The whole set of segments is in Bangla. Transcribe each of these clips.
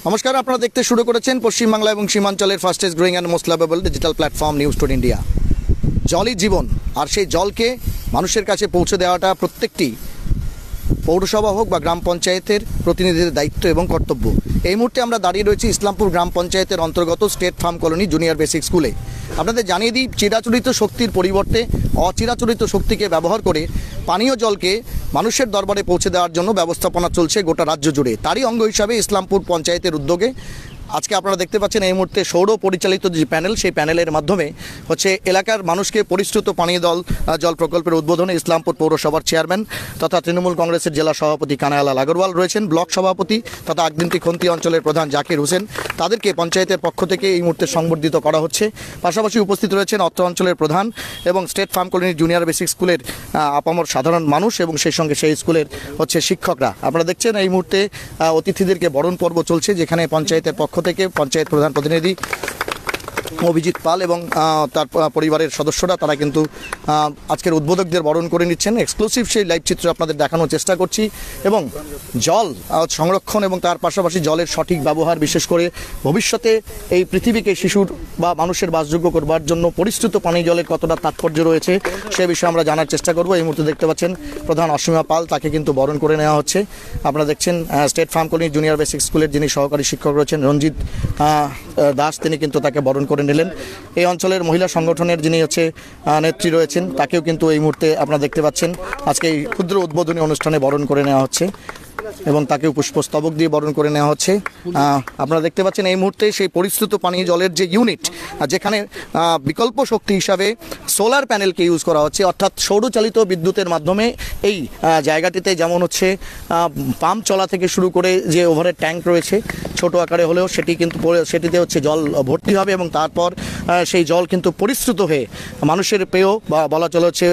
নমস্কার, আপনারা দেখতে শুরু করেছেন পশ্চিমবাংলা এবং সীমাঞ্চলের fastest growing and most lovable digital platform news today India. জলই জীবন, আর সেই জলকে মানুষের কাছে পৌঁছে দেওয়াটা প্রত্যেকটি পৌরসভা হোক বা গ্রাম পঞ্চায়েতের প্রতিনিধিদের দায়িত্ব এবং কর্তব্য। এই মুহূর্তে আমরা দাঁড়িয়ে রয়েছি ইসলামপুর গ্রাম পঞ্চায়েতের অন্তর্গত state farm colony junior basic স্কুলে। আপনাদের জানিয়ে দিই, চিরাচরিত শক্তির পরিবর্তে অচিরাচরিত শক্তিকে ব্যবহার করে পানীয় জলকে মানুষের দরবারে পৌঁছে দেওয়ার জন্য ব্যবস্থাপনা চলছে গোটা রাজ্য জুড়ে। তারই অঙ্গ হিসাবে ইসলামপুর পঞ্চায়েতের উদ্যোগে আজকে আপনারা দেখতে পাচ্ছেন এই মুহূর্তে সৌর পরিচালিত যে প্যানেল, সেই প্যানেলের মাধ্যমে হচ্ছে এলাকার মানুষকে পরিশ্রুত পানীয় জল প্রকল্পের উদ্বোধনে ইসলামপুর পৌরসভার চেয়ারম্যান তথা তৃণমূল কংগ্রেসের জেলা সভাপতি কানাইলাল আগরওয়াল রয়েছেন, ব্লক সভাপতি তথা আগদিনটি খন্তি অঞ্চলের প্রধান জাকির হোসেন। তাদেরকে পঞ্চায়েতের পক্ষ থেকে এই মুহূর্তে সংবর্ধিত করা হচ্ছে। পাশাপাশি উপস্থিত রয়েছেন অত্র অঞ্চলের প্রধান এবং state farm colony junior basic স্কুলের আপামর সাধারণ মানুষ এবং সেই সঙ্গে সেই স্কুলের হচ্ছে শিক্ষকরা। আপনারা দেখছেন এই মুহূর্তে অতিথিদেরকে বরণ পর্ব চলছে, যেখানে পঞ্চায়েতের পক্ষ থেকে পঞ্চায়েত প্রধান প্রতিনিধি অভিজিৎ পাল এবং তার পরিবারের সদস্যরা তারা কিন্তু আজকের উদ্বোধকদের বরণ করে নিচ্ছেন। এক্সক্লুসিভ সেই লাইভ চিত্র আপনাদের দেখানোর চেষ্টা করছি এবং জল সংরক্ষণ এবং তার পাশাপাশি জলের সঠিক ব্যবহার, বিশেষ করে ভবিষ্যতে এই পৃথিবীকে শিশুর বা মানুষের বাসযোগ্য করবার জন্য পরিশ্রুত পানীয় জলের কতটা তাৎপর্য রয়েছে সে বিষয়ে আমরা জানার চেষ্টা করব। এই মুহূর্তে দেখতে পাচ্ছেন প্রধান অসীমা পাল, তাকে কিন্তু বরণ করে নেওয়া হচ্ছে। আপনারা দেখছেন state farm colony junior basic স্কুলের যিনি সহকারী শিক্ষক রয়েছেন রঞ্জিত দাস, তিনি কিন্তু তাকে বরণ করে নিলেন। এই অঞ্চলের মহিলা সংগঠনের যিনি হচ্ছে নেত্রী রয়েছেন, তাকেও কিন্তু এই মুহূর্তে আপনারা দেখতে পাচ্ছেন আজকে এই ক্ষুদ্র উদ্বোধনী অনুষ্ঠানে বরণ করে নেওয়া হচ্ছে এবং তাকেও পুষ্পস্তবক দিয়ে বরণ করে নেওয়া হচ্ছে। আপনারা দেখতে পাচ্ছেন এই মুহূর্তে সেই পরিশ্রুত পানীয় জলের যে ইউনিট, যেখানে বিকল্প শক্তি হিসাবে সোলার প্যানেলকে ইউজ করা হচ্ছে, অর্থাৎ সৌরচালিত বিদ্যুতের মাধ্যমে এই জায়গাটিতে যেমন হচ্ছে পাম্প চলা থেকে শুরু করে যে ওভারের ট্যাঙ্ক রয়েছে ছোট আকারে হলেও সেটিতে হচ্ছে জল ভর্তি হবে এবং তারপর সেই জল কিন্তু পরিশ্রুত হয়ে মানুষের পেয় বা বলা চলে হচ্ছে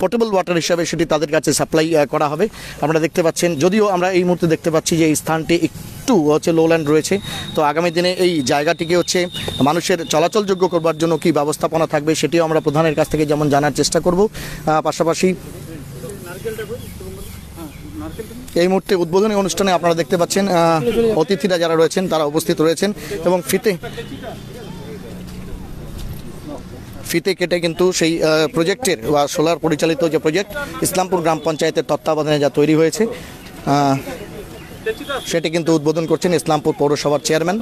পোর্টেবল ওয়াটার হিসাবে সেটি তাদের কাছে সাপ্লাই করা হবে। আপনারা দেখতে পাচ্ছেন, যদিও আমরা এই মুহূর্তে দেখতে পাচ্ছি যে এই স্থানটি একটু হচ্ছে লোল্যান্ড রয়েছে, তো আগামী দিনে এই জায়গাটিকে হচ্ছে মানুষের চলাচলযোগ্য করবার জন্য কী ব্যবস্থাপনা থাকবে সেটিও আমরা প্রধানের কাছ থেকে যেমন জানার চেষ্টা করব। পাশাপাশি এই মুহূর্তে উদ্বোধনী অনুষ্ঠানে আপনারা দেখতে পাচ্ছেন অতিথিরা যারা রয়েছেন তারা উপস্থিত রয়েছেন এবং ফিতে কেটে কিন্তু সেই প্রজেক্টের বা সোলার পরিচালিত যে প্রজেক্ট ইসলামপুর গ্রাম পঞ্চায়েতের তত্ত্বাবধানে যা তৈরি হয়েছে সেটি কিন্তু উদ্বোধন করছেন ইসলামপুর পৌরসভার চেয়ারম্যান,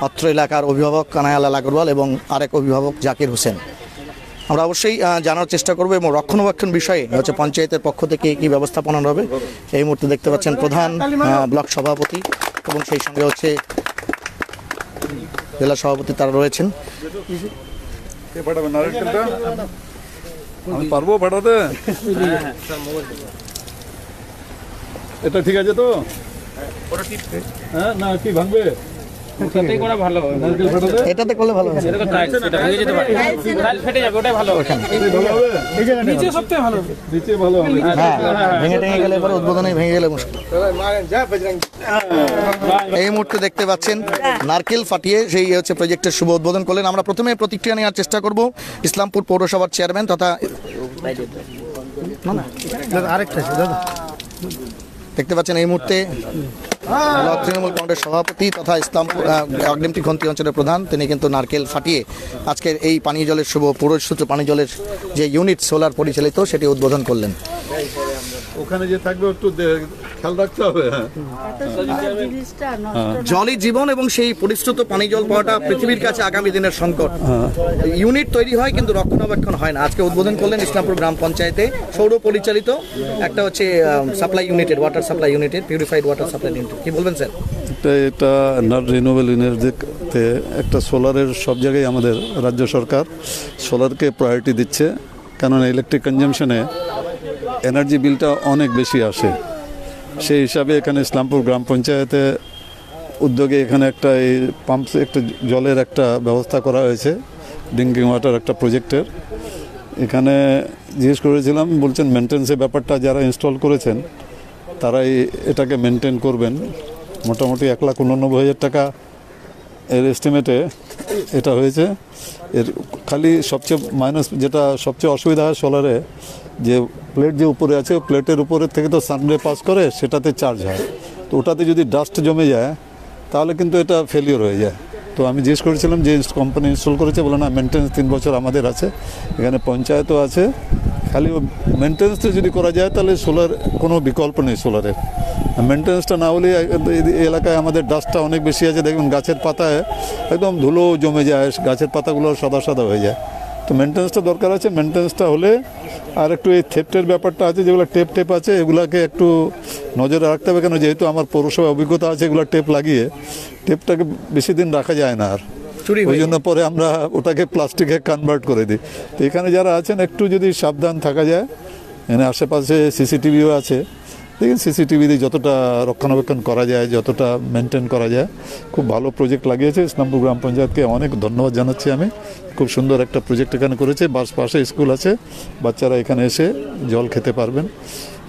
অত্র এলাকার অভিভাবক কানাইলাল আগরওয়াল এবং আরেক অভিভাবক জাকির হোসেন। আমরা অবশ্যই জানার চেষ্টা করবো এবং রক্ষণাবেক্ষণ বিষয়ে হচ্ছে পঞ্চায়েতের পক্ষ থেকে কী ব্যবস্থাপনা হবে। এই মুহূর্তে দেখতে পাচ্ছেন প্রধান, ব্লক সভাপতি এবং সেই সঙ্গে হচ্ছে জেলা সভাপতি তারা রয়েছেন। পারবো পাঠাতে? এটা ঠিক আছে তো? হ্যাঁ, না কি ভাঙবে? এটাতে করলে ভালো হবে, ভেঙে টেঙে গেলে এবার উদ্বোধনে ভেঙে গেলে মুশকিল। এই মুহূর্তে দেখতে পাচ্ছেন নারকেল ফাটিয়ে সেই হচ্ছে প্রজেক্টের শুভ উদ্বোধন করলেন। আমরা প্রথমে প্রতিক্রিয়া নেওয়ার চেষ্টা করব ইসলামপুর পৌরসভার চেয়ারম্যান তথা দেখতে পাচ্ছেন এই মুহূর্তে ব্লক তৃণমূল কংগ্রেস সভাপতি তথা ইসলামপুর অগ্নিমটি খন্তি অঞ্চলের প্রধান, তিনি কিন্তু নারকেল ফাটিয়ে আজকের এই পানীয় জলের শুভ পরিশ্রুত পানীয় জলের যে ইউনিট সোলার পরিচালিত সেটি উদ্বোধন করলেন। ওখানে যে থাকবে একটু খেয়াল রাখতে হবে। জলই জীবন এবং সেই পরিশ্রুত পানীয় জল পাওয়াটা পৃথিবীর কাছে আগামী দিনের সংকট। ইউনিট তৈরি হয় কিন্তু রক্ষণাবেক্ষণ হয় না। আজকে উদ্বোধন করলেন ইসলামপুর গ্রাম পঞ্চায়েতে সৌর পরিচালিত একটা হচ্ছে সাপ্লাই ইউনিটের, ওয়াটার সাপ্লাই ইউনিটের, পিউরিফাইড ওয়াটার সাপ্লাই ইউনিট। কি বলবেন স্যার? এটা নট রিনিউয়েবল এনার্জিতে একটা সোলারের সব জায়গায় আমাদের রাজ্য সরকার সোলারকে প্রায়োরিটি দিচ্ছে, কেননা ইলেকট্রিক কনজামশনে এনার্জি বিলটা অনেক বেশি আসে। সেই হিসাবে এখানে ইসলামপুর গ্রাম পঞ্চায়েতে উদ্যোগে এখানে একটা এই পাম্প একটা জলের একটা ব্যবস্থা করা হয়েছে, ড্রিঙ্কিং ওয়াটার একটা প্রজেক্টের। এখানে জিজ্ঞেস করেছিলাম, বলছেন মেনটেন্সের ব্যাপারটা যারা ইনস্টল করেছেন তারাই এটাকে মেনটেন করবেন। মোটামুটি 1,89,000 টাকা এর এস্টিমেটে এটা হয়েছে। এর খালি সবচেয়ে মাইনাস যেটা সবচেয়ে অসুবিধা হয় সোলারে, যে প্লেট যে উপরে আছে প্লেটের উপরে থেকে তো সানডে পাস করে সেটাতে চার্জ হয়, তো ওটাতে যদি ডাস্ট জমে যায় তাহলে কিন্তু এটা ফেলিওর হয়ে যায়। তো আমি জিজ্ঞেস করেছিলাম যে কোম্পানি ইনস্টল করেছে, বলে না, মেনটেন্স 3 বছর আমাদের আছে, এখানে পঞ্চায়েতও আছে, খালি মেনটেন্সটা যদি করা যায় তাহলে সোলার কোনো বিকল্প নেই সোলারের। মেনটেন্সটা না হলে এই এলাকায় আমাদের ডাস্টটা অনেক বেশি আছে, দেখবেন গাছের পাতায় একদম ধুলো জমে যায়, গাছের পাতাগুলো সাদা সাদা হয়ে যায়। তো মেনটেন্সটা দরকার আছে, মেনটেন্সটা হলে আর একটু এই থেপ্টের ব্যাপারটা আছে, যেগুলো টেপ আছে এগুলাকে একটু নজরে রাখতে হবে, কেন যেহেতু আমার পৌরসভায় অভিজ্ঞতা আছে, এগুলো টেপ লাগিয়ে টেপটাকে বেশি দিন রাখা যায় না আর, ওই জন্য পরে আমরা ওটাকে প্লাস্টিকে কনভার্ট করে দিই। তো এখানে যারা আছেন একটু যদি সাবধান থাকা যায়, এখানে আশেপাশে সিসিটিভিও আছে, দেখুন সিসিটিভি দিয়ে যতটা রক্ষণাবেক্ষণ করা যায়, যতটা মেনটেন করা যায়, খুব ভালো প্রজেক্ট লাগিয়েছে। ইসলামপুর গ্রাম পঞ্চায়েতকে অনেক ধন্যবাদ জানাচ্ছি আমি, খুব সুন্দর একটা প্রজেক্ট এখানে করেছে। পাশে স্কুল আছে, বাচ্চারা এখানে এসে জল খেতে পারবেন,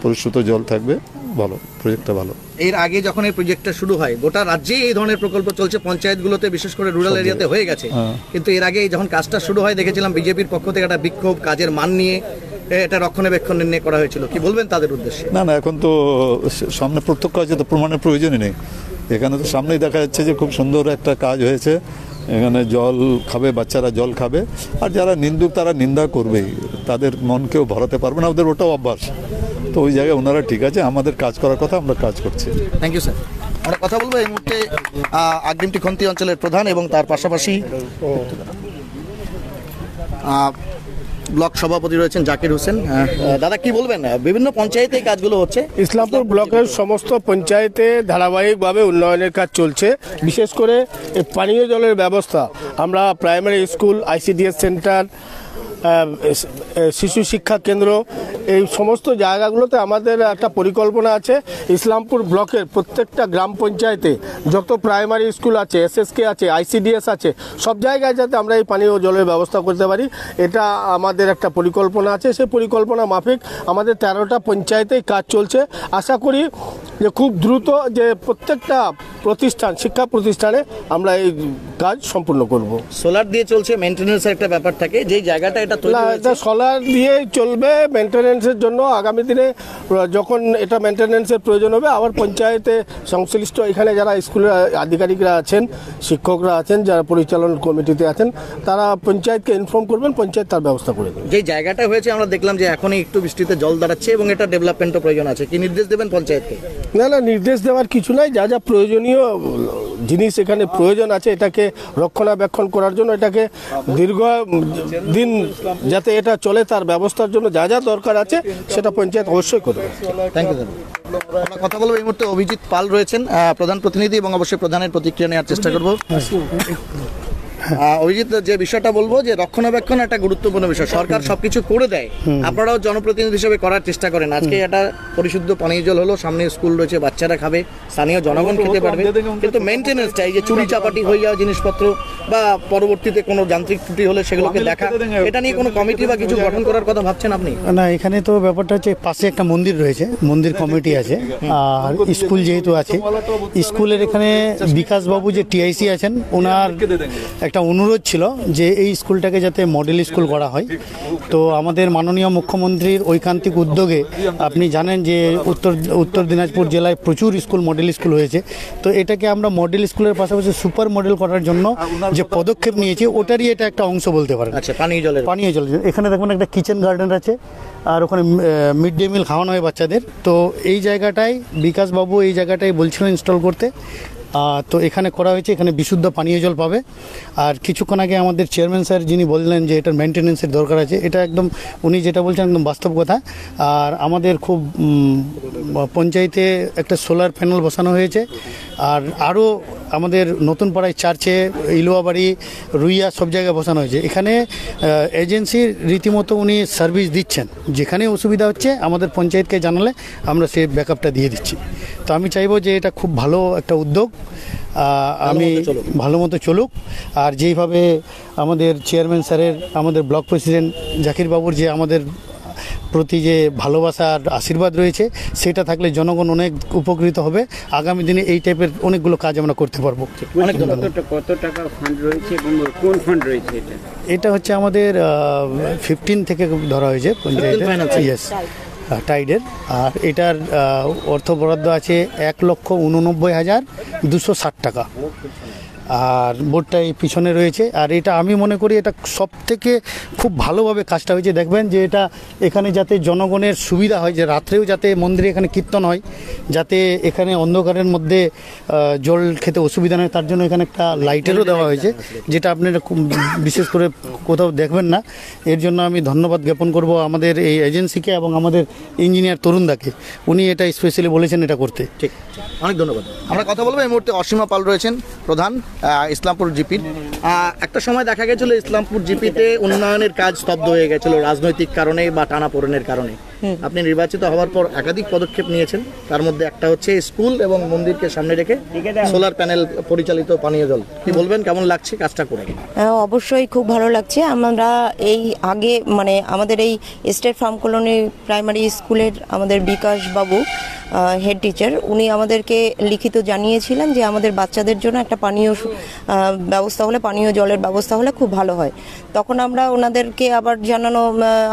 পরিশুদ্ধ জল থাকবে, ভালো প্রজেক্টটা ভালো। এর আগে যখন এই প্রজেক্টটা শুরু হয়, গোটা রাজ্যেই এই ধরনের প্রকল্প চলছে, পঞ্চায়েতগুলোতে বিশেষ করে রুরাল এরিয়াতে হয়ে গেছে, কিন্তু এর আগে যখন কাজটা শুরু হয় দেখেছিলাম বিজেপির পক্ষ থেকে একটা বিক্ষোভ, কাজের মান নিয়ে এটা রক্ষণাবেক্ষণ নিয়ে করা হয়েছিল। কি বলবেন তাদের উদ্দেশ্যে? না, এখন তো সামনে প্রত্যক্ষ আছে, তো প্রমাণের প্রয়োজনই নেই। এখানে তো সামনেই দেখা যাচ্ছে যে খুব সুন্দর একটা কাজ হয়েছে, এখানে জল খাবে, বাচ্চারা জল খাবে, আর যারা নিন্দুক তারা নিন্দা করবেই, তাদের মনকেও ভরাতে পারবে না, ওদের ওটাও অভ্যাস। তো ওই জায়গায় ওনারা ঠিক আছে, আমাদের কাজ করার কথা, আমরা কাজ করছি। Thank you sir. আমরা কথা বলবো এই মুহূর্তে আগ্রিমটি খন্তি অঞ্চলের প্রধান এবং তার পাশাপাশি ব্লক সভাপতি রয়েছেন জাকির হোসেন। দাদা কি বলবেন, বিভিন্ন পঞ্চায়েতে এই কাজগুলো হচ্ছে? ইসলামপুর ব্লকের সমস্ত পঞ্চায়েতে ধারাবাহিকভাবে উন্নয়নের কাজ চলছে। বিশেষ করে এই পানীয় জলের ব্যবস্থা, আমরা প্রাইমারি স্কুল, ICDS সেন্টার, শিশু শিক্ষা কেন্দ্র, এই সমস্ত জায়গাগুলোতে আমাদের একটা পরিকল্পনা আছে। ইসলামপুর ব্লকের প্রত্যেকটা গ্রাম পঞ্চায়েতে যত প্রাইমারি স্কুল আছে, SSK আছে, ICDS আছে, সব জায়গায় যাতে আমরা এই পানীয় জলের ব্যবস্থা করতে পারি, এটা আমাদের একটা পরিকল্পনা আছে। সেই পরিকল্পনা মাফিক আমাদের 13টা পঞ্চায়েতেই কাজ চলছে। আশা করি যে খুব দ্রুত যে প্রত্যেকটা প্রতিষ্ঠান, শিক্ষা প্রতিষ্ঠানে আমরা এই কাজ সম্পূর্ণ করব। সোলার দিয়ে চলছে, মেইনটেনেন্সের একটা ব্যাপার থাকে, যেই জায়গাটা এটা তৈরি হয়েছে এটা সোলার দিয়ে চলবে মেনটেনেন্সের জন্য। আগামী দিনে যখন এটা মেনটেনেন্সের প্রয়োজন হবে, আবার পঞ্চায়েতে সংশ্লিষ্ট এখানে যারা স্কুলের আধিকারিকরা আছেন, শিক্ষকরা আছেন, যারা পরিচালন কমিটিতে আছেন, তারা পঞ্চায়েতকে ইনফর্ম করবেন, পঞ্চায়েত তার ব্যবস্থা করে দেবে। যেই জায়গাটা হয়েছে আমরা দেখলাম যে এখনই একটু বৃষ্টিতে জল দাঁড়াচ্ছে এবং এটা ডেভেলপমেন্টও প্রয়োজন আছে, কি নির্দেশ দেবেন পঞ্চায়েতকে? না, নির্দেশ দেওয়ার কিছু নাই। যা যা প্রয়োজনীয় জিনিস এখানে প্রয়োজন আছে, এটাকে রক্ষণাবেক্ষণ করার জন্য, এটাকে দীর্ঘ দিন যাতে এটা চলে তার ব্যবস্থার জন্য যা যা দরকার আছে সেটা পঞ্চায়েত অবশ্যই করবে। Thank you. আমরা কথা বলবো এই মুহূর্তে অভিজিৎ পাল রয়েছেন, প্রধান প্রতিনিধি, এবং অবশ্যই প্রধানের প্রতিক্রিয়া নেওয়ার চেষ্টা করবো। অভিজিৎ, যে বিষয়টা বলবো যে রক্ষণাবেক্ষণ একটা গুরুত্বপূর্ণ বিষয়, সরকার সবকিছু করে দেয়, আপনারাও জনপ্রতিনিধি হিসেবে করার চেষ্টা করেন। আজকে এটা পরিশুদ্ধ পানীয় জল হলো, সামনে স্কুল রয়েছে, বাচ্চারা খাবে, স্থানীয় জনগণ খেতে পারবে, কিন্তু মেনটেনেন্সটা, এই যে চুরি চাপাটি হয়ে যাওয়া জিনিসপত্র বা পরবর্তীতে কোনো যান্ত্রিক ত্রুটি হলে সেগুলোকে দেখা, এটা নিয়ে কোনো কমিটি বা কিছু গঠন করার কথা ভাবছেন আপনি? না, এখানে তো ব্যাপারটা হচ্ছে পাশে একটা মন্দির রয়েছে, মন্দির কমিটি আছে, আর স্কুল যেহেতু আছে, স্কুলের এখানে বিকাশবাবু যে TIC আছেন, ওনার একটা অনুরোধ ছিল যে এই স্কুলটাকে যাতে মডেল স্কুল করা হয়। তো আমাদের মাননীয় মুখ্যমন্ত্রীর ঐকান্তিক উদ্যোগে, আপনি জানেন যে উত্তর দিনাজপুর জেলায় প্রচুর স্কুল মডেল স্কুল হয়েছে, তো এটাকে আমরা মডেল স্কুলের পাশাপাশি সুপার মডেল করার জন্য যে পদক্ষেপ নিয়েছি, ওটারই এটা একটা অংশ বলতে পারেন। আচ্ছা, পানীয় জল। এখানে দেখুন একটা কিচেন গার্ডেন আছে, আর ওখানে মিড ডে মিল খাওয়ানো হয় বাচ্চাদের। তো এই জায়গাটায় বিকাশবাবু এই জায়গাটায় বলছিলেন ইনস্টল করতে, তো এখানে করা হয়েছে, এখানে বিশুদ্ধ পানীয় জল পাবে। আর কিছুক্ষণ আগে আমাদের চেয়ারম্যান স্যার যিনি বললেন যে এটার মেনটেনেন্সের দরকার আছে, এটা একদম উনি যেটা বলছেন একদম বাস্তব কথা। আর আমাদের খুব পঞ্চায়েতে একটা সোলার প্যানেল বসানো হয়েছে, আর আরও আমাদের নতুন পাড়ায়, চার্চে, ইলুয়াবাড়ি, রুইয়া, সব জায়গায় বসানো হয়েছে। এখানে এজেন্সির রীতিমতো উনি সার্ভিস দিচ্ছেন, যেখানে অসুবিধা হচ্ছে আমাদের পঞ্চায়েতকে জানালে আমরা সেই ব্যাকআপটা দিয়ে দিচ্ছি। তো আমি চাইবো যে এটা খুব ভালো একটা উদ্যোগ, আমি ভালো মতো চলুক। আর যেইভাবে আমাদের চেয়ারম্যান স্যারের, আমাদের ব্লক প্রেসিডেন্ট জাকির বাবুর যে আমাদের প্রতি যে ভালোবাসা আর আশীর্বাদ রয়েছে, সেটা থাকলে জনগণ অনেক উপকৃত হবে। আগামী দিনে এই টাইপের অনেকগুলো কাজ আমরা করতে পারবো। কত টাকা ফান্ড রয়েছে এবং কোন ফান্ড রয়েছে? এটা হচ্ছে আমাদের 15 থেকে ধরা হয়েছে পঞ্চায়েতে। ইয়েস, টাইডের। আর এটার অর্থ বরাদ্দ আছে 1,89,260 টাকা। আর বোর্ডটা এই পিছনে রয়েছে। আর এটা আমি মনে করি এটা সব থেকে খুব ভালোভাবে কাজটা হয়েছে। দেখবেন যে এটা এখানে যাতে জনগণের সুবিধা হয়, যে রাত্রেও যাতে মন্দিরে এখানে কীর্তন হয়, যাতে এখানে অন্ধকারের মধ্যে জল খেতে অসুবিধা নয়, তার জন্য এখানে একটা লাইটেরও দেওয়া হয়েছে, যেটা আপনারা বিশেষ করে কোথাও দেখবেন না। এর জন্য আমি ধন্যবাদ জ্ঞাপন করব আমাদের এই এজেন্সিকে এবং আমাদের ইঞ্জিনিয়ার তরুণদাকে। উনি এটা স্পেশালি বলেছেন এটা করতে। ঠিক, অনেক ধন্যবাদ। আমরা কথা বলবো এই মুহূর্তে অসীমা পাল রয়েছেন, প্রধান ইসলামপুর জিপির। একটা সময় দেখা গেছিল ইসলামপুর জিপিতে উন্নয়নের কাজ স্তব্ধ হয়ে গেছিল রাজনৈতিক কারণে বা টানাপোড়েনের কারণে। আপনি নির্বাচিত হওয়ার পর একাধিক পদক্ষেপ নিয়েছেন, তার মধ্যে একটা হচ্ছে স্কুল এবং মন্দিরকে সামনে রেখে সোলার প্যানেল পরিচালিত পানীয় জল। কি বলবেন, কেমন লাগছে কাজটা করে? অবশ্যই খুব ভালো লাগছে। আমরা এই আগে মানে আমাদের এই স্টেট ফার্ম কলোনি প্রাইমারি স্কুলের আমাদের বিকাশ বাবু হেড টিচার, উনি আমাদেরকে লিখিত জানিয়েছিলেন যে আমাদের বাচ্চাদের জন্য একটা পানীয় ব্যবস্থা হলে, পানীয় জলের ব্যবস্থা হলে খুব ভালো হয়। তখন আমরা ওনাদেরকে আবার জানানো,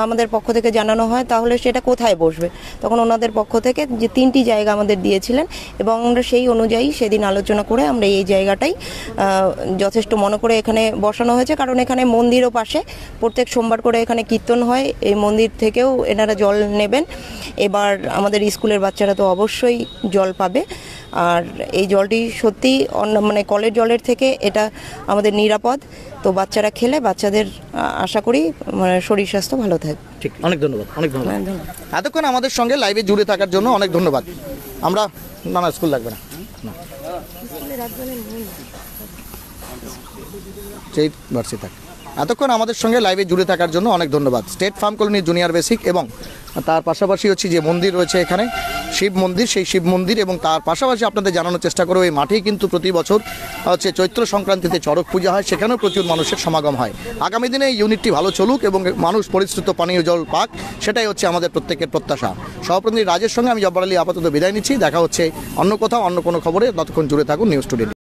আমাদের পক্ষ থেকে জানানো হয় তাহলে সেটা কোথায় বসবে। তখন ওনাদের পক্ষ থেকে যে 3টি জায়গা আমাদের দিয়েছিলেন এবং আমরা সেই অনুযায়ী সেদিন আলোচনা করে আমরা এই জায়গাটাই যথেষ্ট মনে করে এখানে বসানো হয়েছে। কারণ এখানে মন্দিরও পাশে, প্রত্যেক সোমবার করে এখানে কীর্তন হয়, এই মন্দির থেকেও এনারা জল নেবেন। এবার আমাদের স্কুলের বাচ্চারা তো অবশ্যই জল পাবে। আর এই জলটি সত্যি মানে কলের জলের থেকে এটা আমাদের নিরাপদ। তো বাচ্চারা খেলে বাচ্চাদের আশা করি মানে শরীর স্বাস্থ্য ভালো থাকবে। ঠিক, অনেক ধন্যবাদ, অনেক ধন্যবাদ। এতক্ষণ আমাদের সঙ্গে লাইভে জুড়ে থাকার জন্য অনেক ধন্যবাদ। আমরা না স্কুল লাগবে না, এতক্ষণ আমাদের সঙ্গে লাইভে জুড়ে থাকার জন্য অনেক ধন্যবাদ। State farm colony junior basic এবং তার পাশাপাশি হচ্ছে যে মন্দির রয়েছে এখানে শিব মন্দির, সেই শিব মন্দির এবং তার পাশাপাশি আপনাদের জানানোর চেষ্টা করবো এই মাঠেই কিন্তু প্রতি বছর হচ্ছে চৈত্র সংক্রান্তিতে চড়ক পূজা হয়, সেখানেও প্রচুর মানুষের সমাগম হয়। আগামী দিনে এই ইউনিটটি ভালো চলুক এবং মানুষ পরিশ্রুত পানীয় জল পাক, সেটাই হচ্ছে আমাদের প্রত্যেকের প্রত্যাশা। সহপ্রতিনিধি রাজের সঙ্গে আমি জব্বার আলী আপাতত বিদায় নিচ্ছি। দেখা হচ্ছে অন্য কোথাও অন্য কোনো খবরে। ততক্ষণ জুড়ে থাকুন নিউজ টুডে।